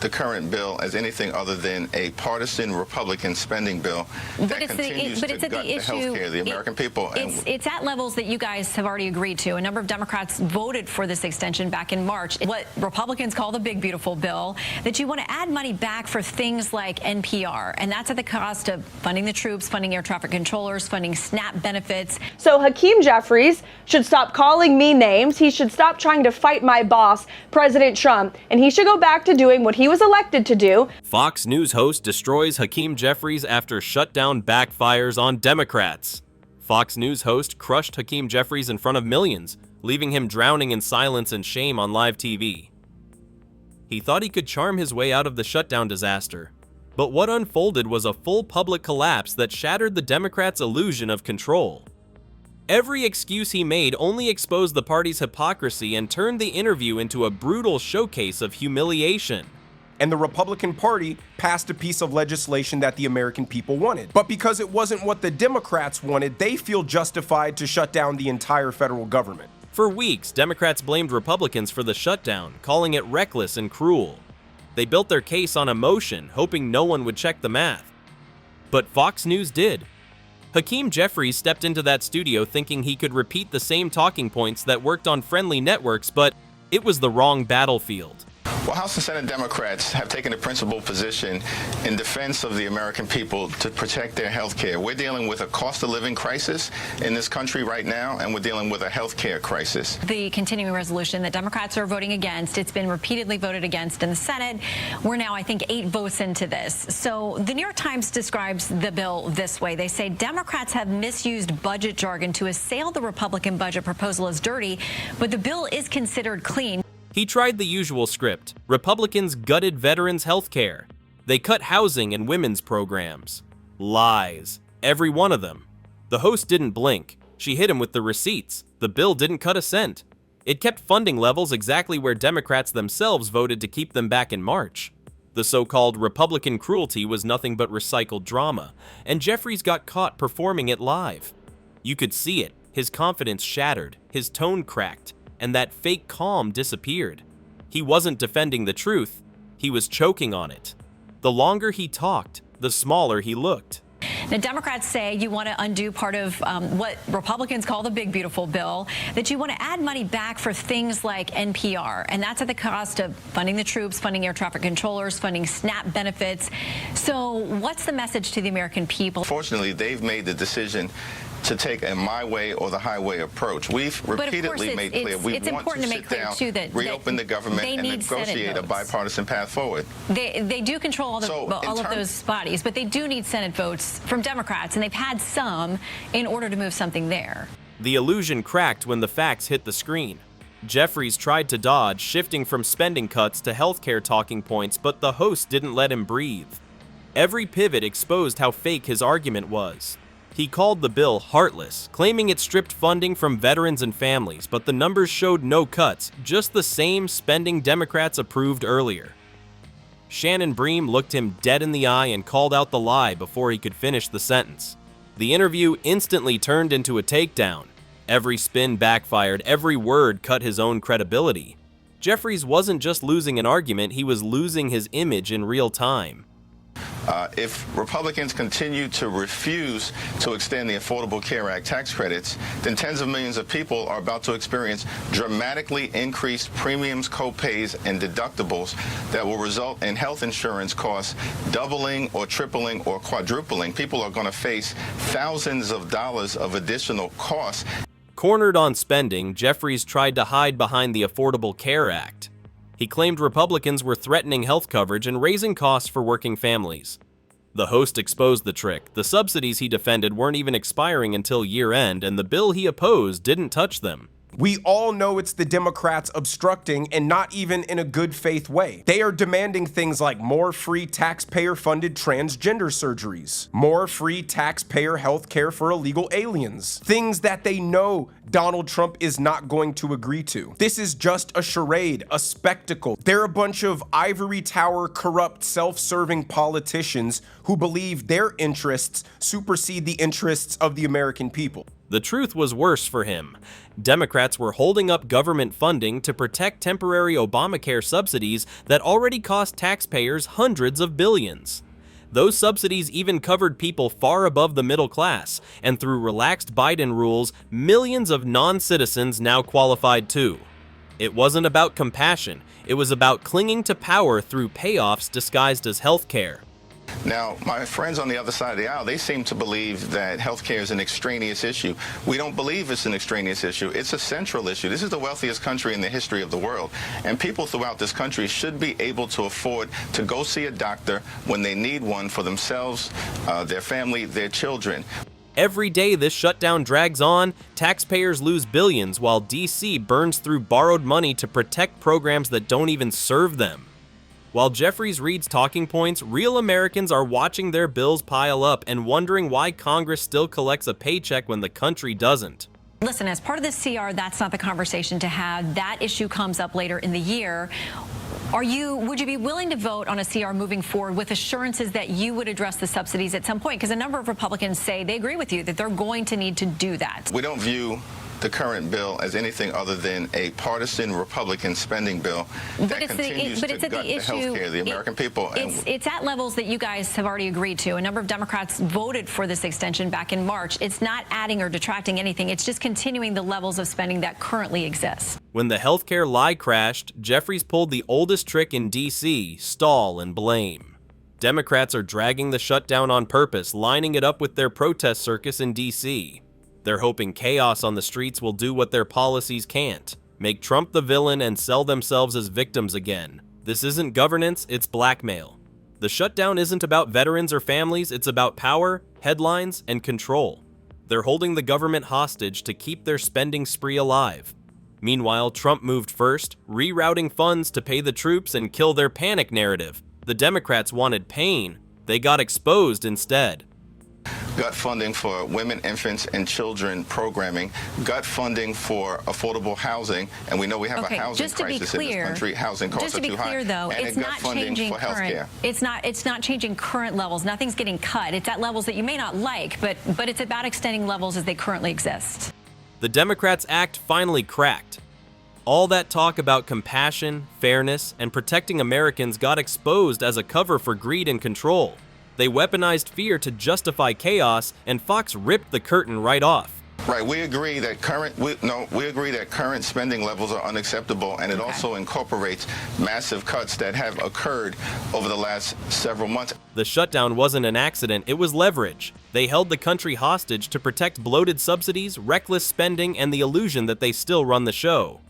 the current bill as anything other than a partisan Republican spending bill that continues to gut the health care of the American people. It's at levels that you guys have already agreed to. A number of Democrats voted for this extension back in March. What Republicans call the big, beautiful bill, that you want to add money back for things like NPR. And that's at the cost of funding the troops, funding air traffic controllers, funding SNAP benefits. So Hakeem Jeffries should stop calling me names. He should stop trying to fight my boss, President Trump, and he should go back to doing what he was elected to do. Fox News host destroys Hakeem Jeffries after shutdown backfires on Democrats. Fox News host crushed Hakeem Jeffries in front of millions, leaving him drowning in silence and shame on live TV. He thought he could charm his way out of the shutdown disaster, but what unfolded was a full public collapse that shattered the Democrats' illusion of control. Every excuse he made only exposed the party's hypocrisy and turned the interview into a brutal showcase of humiliation. And the Republican Party passed a piece of legislation that the American people wanted. But because it wasn't what the Democrats wanted, they feel justified to shut down the entire federal government. For weeks, Democrats blamed Republicans for the shutdown, calling it reckless and cruel. They built their case on emotion, hoping no one would check the math. But Fox News did. Hakeem Jeffries stepped into that studio thinking he could repeat the same talking points that worked on friendly networks, but it was the wrong battlefield. Well, House and Senate Democrats have taken a principled position in defense of the American people to protect their health care. We're dealing with a cost of living crisis in this country right now, and we're dealing with a health care crisis. The continuing resolution that Democrats are voting against, it's been repeatedly voted against in the Senate. We're now, I think, 8 votes into this. So the New York Times describes the bill this way. They say Democrats have misused budget jargon to assail the Republican budget proposal as dirty, but the bill is considered clean. He tried the usual script. Republicans gutted veterans' health care. They cut housing and women's programs. Lies. Every one of them. The host didn't blink. She hit him with the receipts. The bill didn't cut a cent. It kept funding levels exactly where Democrats themselves voted to keep them back in March. The so-called Republican cruelty was nothing but recycled drama, and Jeffries got caught performing it live. You could see it. His confidence shattered, his tone cracked, and that fake calm disappeared. He wasn't defending the truth, he was choking on it. The longer he talked, the smaller he looked. Now, Democrats say you want to undo part of what Republicans call the big, beautiful bill, that you want to add money back for things like NPR, and that's at the cost of funding the troops, funding air traffic controllers, funding SNAP benefits. So what's the message to the American people? Fortunately, they've made the decision to take a my way or the highway approach. We've repeatedly made clear we want to sit down, reopen the government, and negotiate a bipartisan path forward. They do control all of those bodies, but they do need Senate votes from Democrats, and they've had some in order to move something there. The illusion cracked when the facts hit the screen. Jeffries tried to dodge, shifting from spending cuts to healthcare talking points, but the host didn't let him breathe. Every pivot exposed how fake his argument was. He called the bill heartless, claiming it stripped funding from veterans and families, but the numbers showed no cuts, just the same spending Democrats approved earlier. Shannon Bream looked him dead in the eye and called out the lie before he could finish the sentence. The interview instantly turned into a takedown. Every spin backfired, every word cut his own credibility. Jeffries wasn't just losing an argument, he was losing his image in real time. If Republicans continue to refuse to extend the Affordable Care Act tax credits, then tens of millions of people are about to experience dramatically increased premiums, co-pays, and deductibles that will result in health insurance costs doubling or tripling or quadrupling. People are going to face thousands of dollars of additional costs. Cornered on spending, Jeffries tried to hide behind the Affordable Care Act. He claimed Republicans were threatening health coverage and raising costs for working families. The host exposed the trick. The subsidies he defended weren't even expiring until year-end, and the bill he opposed didn't touch them. We all know it's the Democrats obstructing, and not even in a good faith way. They are demanding things like more free taxpayer-funded transgender surgeries, more free taxpayer health care for illegal aliens, things that they know Donald Trump is not going to agree to. This is just a charade, a spectacle. They're a bunch of ivory tower, corrupt, self-serving politicians who believe their interests supersede the interests of the American people. The truth was worse for him. Democrats were holding up government funding to protect temporary Obamacare subsidies that already cost taxpayers hundreds of billions. Those subsidies even covered people far above the middle class, and through relaxed Biden rules, millions of non-citizens now qualified too. It wasn't about compassion, it was about clinging to power through payoffs disguised as health care. Now, my friends on the other side of the aisle, they seem to believe that healthcare is an extraneous issue. We don't believe it's an extraneous issue. It's a central issue. This is the wealthiest country in the history of the world, and people throughout this country should be able to afford to go see a doctor when they need one for themselves, their family, their children. Every day this shutdown drags on, taxpayers lose billions while D.C. burns through borrowed money to protect programs that don't even serve them. While Jeffries reads talking points, real Americans are watching their bills pile up and wondering why Congress still collects a paycheck when the country doesn't. Listen, as part of this CR, that's not the conversation to have. That issue comes up later in the year. Would you be willing to vote on a CR moving forward with assurances that you would address the subsidies at some point? Because a number of Republicans say they agree with you that they're going to need to do that. We don't view the current bill as anything other than a partisan Republican spending bill that continues to gut the health care of the American people. It's at levels that you guys have already agreed to. A number of Democrats voted for this extension back in March. It's not adding or detracting anything. It's just continuing the levels of spending that currently exist. When the healthcare lie crashed, Jeffries pulled the oldest trick in D.C., stall and blame. Democrats are dragging the shutdown on purpose, lining it up with their protest circus in D.C. They're hoping chaos on the streets will do what their policies can't, make Trump the villain and sell themselves as victims again. This isn't governance, it's blackmail. The shutdown isn't about veterans or families, it's about power, headlines, and control. They're holding the government hostage to keep their spending spree alive. Meanwhile, Trump moved first, rerouting funds to pay the troops and kill their panic narrative. The Democrats wanted pain, they got exposed instead. Gut funding for women, infants, and children programming, gut funding for affordable housing, and we know we have a housing crisis in this country. Housing costs are too high. Just to be clear, though, it's not changing current. It's not changing current levels. Nothing's getting cut. It's at levels that you may not like, but it's about extending levels as they currently exist. The Democrats' act finally cracked. All that talk about compassion, fairness, and protecting Americans got exposed as a cover for greed and control. They weaponized fear to justify chaos, and Fox ripped the curtain right off. Right, we agree that current spending levels are unacceptable, and it also incorporates massive cuts that have occurred over the last several months. The shutdown wasn't an accident, it was leverage. They held the country hostage to protect bloated subsidies, reckless spending, and the illusion that they still run the show.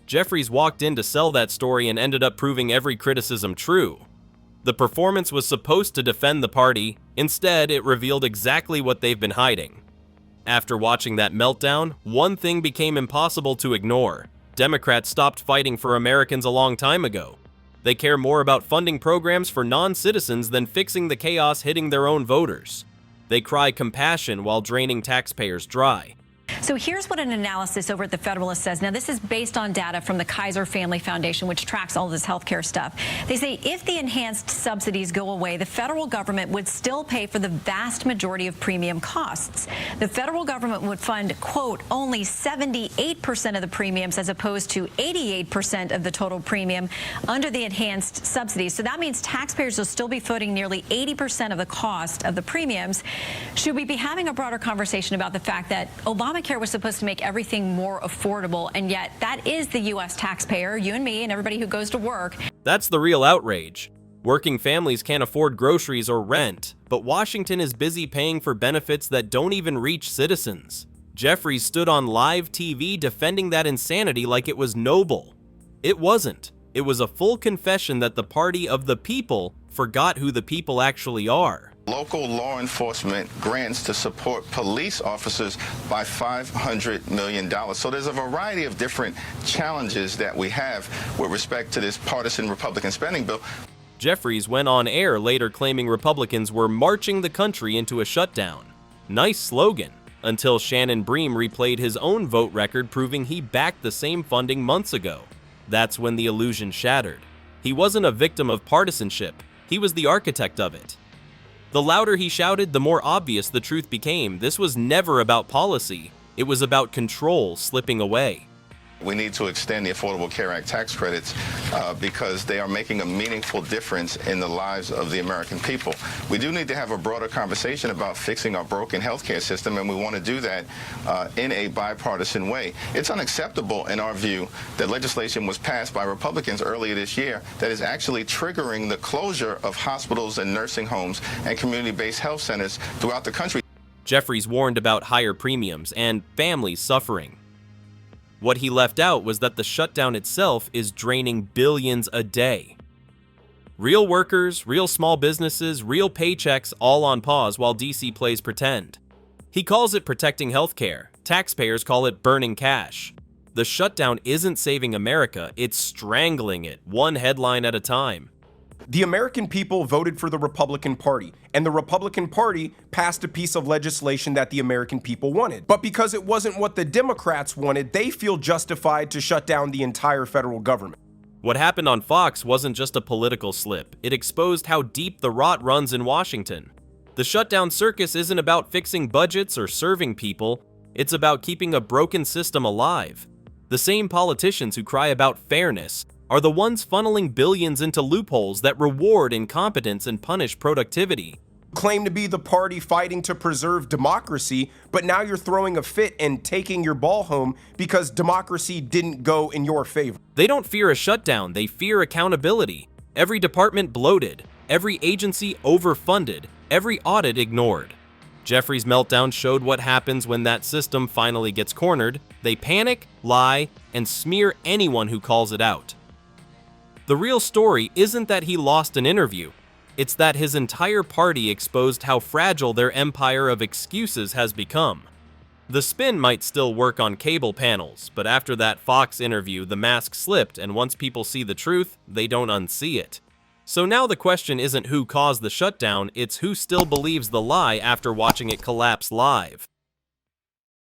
Jeffries walked in to sell that story and ended up proving every criticism true. The performance was supposed to defend the party. Instead, it revealed exactly what they've been hiding. After watching that meltdown, one thing became impossible to ignore. Democrats stopped fighting for Americans a long time ago. They care more about funding programs for non-citizens than fixing the chaos hitting their own voters. They cry compassion while draining taxpayers dry. So here's what an analysis over at the Federalist says. Now, this is based on data from the Kaiser Family Foundation, which tracks all this healthcare stuff. They say if the enhanced subsidies go away, the federal government would still pay for the vast majority of premium costs. The federal government would fund, quote, only 78% of the premiums as opposed to 88% of the total premium under the enhanced subsidies. So that means taxpayers will still be footing nearly 80% of the cost of the premiums. Should we be having a broader conversation about the fact that Obamacare was supposed to make everything more affordable, and yet that is the U.S. taxpayer, you and me, and everybody who goes to work. That's the real outrage. Working families can't afford groceries or rent, but Washington is busy paying for benefits that don't even reach citizens. Jeffries stood on live TV defending that insanity like it was noble. It wasn't. It was a full confession that the party of the people forgot who the people actually are. Local law enforcement grants to support police officers by $500 million. So there's a variety of different challenges that we have with respect to this partisan Republican spending bill. Jeffries went on air later claiming Republicans were marching the country into a shutdown. Nice slogan, until Shannon Bream replayed his own vote record proving he backed the same funding months ago. That's when the illusion shattered. He wasn't a victim of partisanship, he was the architect of it. The louder he shouted, the more obvious the truth became. This was never about policy. It was about control slipping away. We need to extend the Affordable Care Act tax credits because they are making a meaningful difference in the lives of the American people. We do need to have a broader conversation about fixing our broken healthcare system, and we want to do that in a bipartisan way. It's unacceptable, in our view, that legislation was passed by Republicans earlier this year that is actually triggering the closure of hospitals and nursing homes and community-based health centers throughout the country. Jeffries warned about higher premiums and families suffering. What he left out was that the shutdown itself is draining billions a day. Real workers, real small businesses, real paychecks all on pause while DC plays pretend. He calls it protecting healthcare. Taxpayers call it burning cash. The shutdown isn't saving America, it's strangling it, one headline at a time. The American people voted for the Republican Party, and the Republican Party passed a piece of legislation that the American people wanted. But because it wasn't what the Democrats wanted, they feel justified to shut down the entire federal government. What happened on Fox wasn't just a political slip. It exposed how deep the rot runs in Washington. The shutdown circus isn't about fixing budgets or serving people. It's about keeping a broken system alive. The same politicians who cry about fairness are the ones funneling billions into loopholes that reward incompetence and punish productivity. Claim to be the party fighting to preserve democracy, but now you're throwing a fit and taking your ball home because democracy didn't go in your favor. They don't fear a shutdown, they fear accountability. Every department bloated, every agency overfunded, every audit ignored. Jeffries' meltdown showed what happens when that system finally gets cornered. They panic, lie, and smear anyone who calls it out. The real story isn't that he lost an interview. It's that his entire party exposed how fragile their empire of excuses has become. The spin might still work on cable panels, but after that Fox interview, the mask slipped, and once people see the truth, they don't unsee it. So now the question isn't who caused the shutdown, it's who still believes the lie after watching it collapse live.